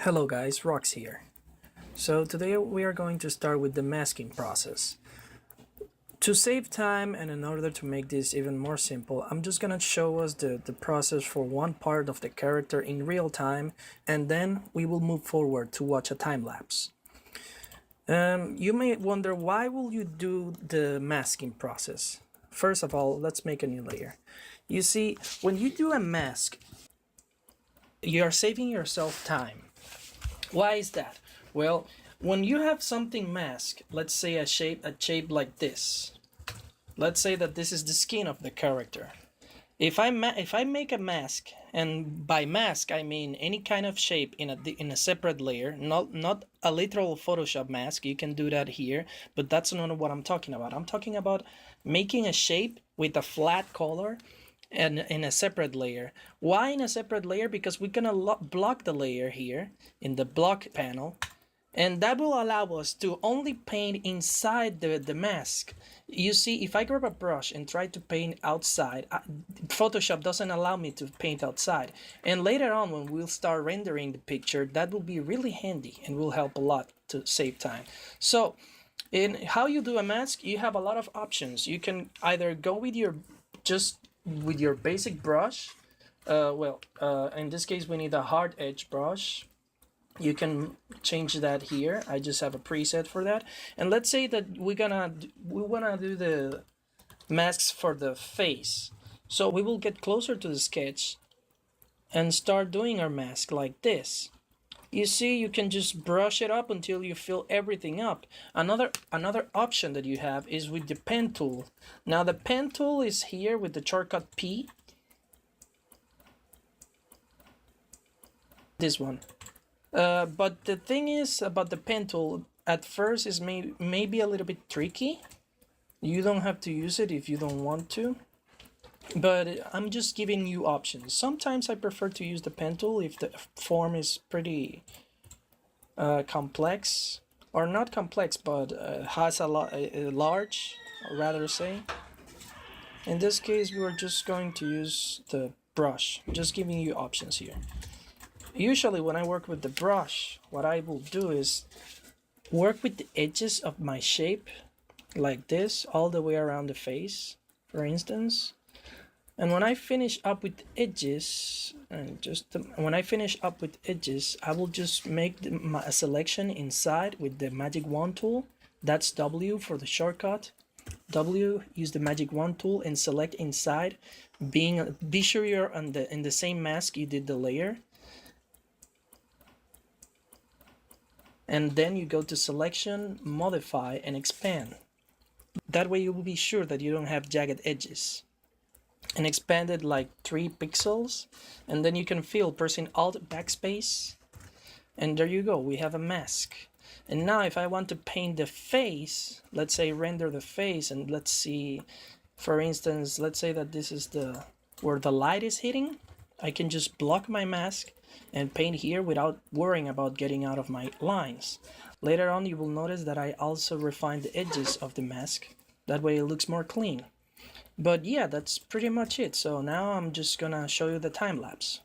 Hello guys, Rox here. So today we are going to start with the masking process. To save time and in order to make this even more simple, I'm just gonna show us the process for one part of the character in real time, and then we will move forward to watch a time lapse. You may wonder, why will you do the masking process? First of all, let's make a new layer. You see, when you do a mask, you are saving yourself time. Why is that? Well, when you have something masked, let's say a shape like this. Let's say that this is the skin of the character. If I make a mask, and by mask I mean any kind of shape in a separate layer, not a literal Photoshop mask. You can do that here, but that's not what I'm talking about. I'm talking about making a shape with a flat color and in a separate layer. Why in a separate layer? Because we're gonna block the layer here in the block panel, and that will allow us to only paint inside the mask. You see, if I grab a brush and try to paint outside, Photoshop doesn't allow me to paint outside. And later on, when we'll start rendering the picture, that will be really handy and will help a lot to save time. So in how you do a mask, you have a lot of options. You can either go with your basic brush. In this case, we need a hard edge brush. You can change that here. I just have a preset for that. And let's say that we wanna do the masks for the face. So we will get closer to the sketch and start doing our mask like this. You see, you can just brush it up until you fill everything up. Another option that you have is with the pen tool. Now the pen tool is here with the shortcut P. This one. But the thing is about the pen tool, at first is maybe a little bit tricky. You don't have to use it if you don't want to, but I'm just giving you options. Sometimes I prefer to use the pen tool if the form is pretty complex, or not complex, but has a large, rather say. In this case, we're just going to use the brush, just giving you options here. Usually when I work with the brush, what I will do is work with the edges of my shape like this all the way around the face, for instance. And when I finish up with edges, I will just make a selection inside with the magic wand tool. That's W for the shortcut. W, use the magic wand tool and select inside. Be sure you're in the same mask you did the layer. And then you go to selection, modify, and expand. That way you will be sure that you don't have jagged edges. And expand it like 3 pixels. And then you can fill pressing Alt backspace. And there you go, we have a mask. And now if I want to paint the face, let's say render the face, and let's see, for instance, let's say that this is where the light is hitting. I can just block my mask and paint here without worrying about getting out of my lines. Later on, you will notice that I also refine the edges of the mask. That way it looks more clean. But yeah, that's pretty much it. So now I'm just gonna show you the time lapse.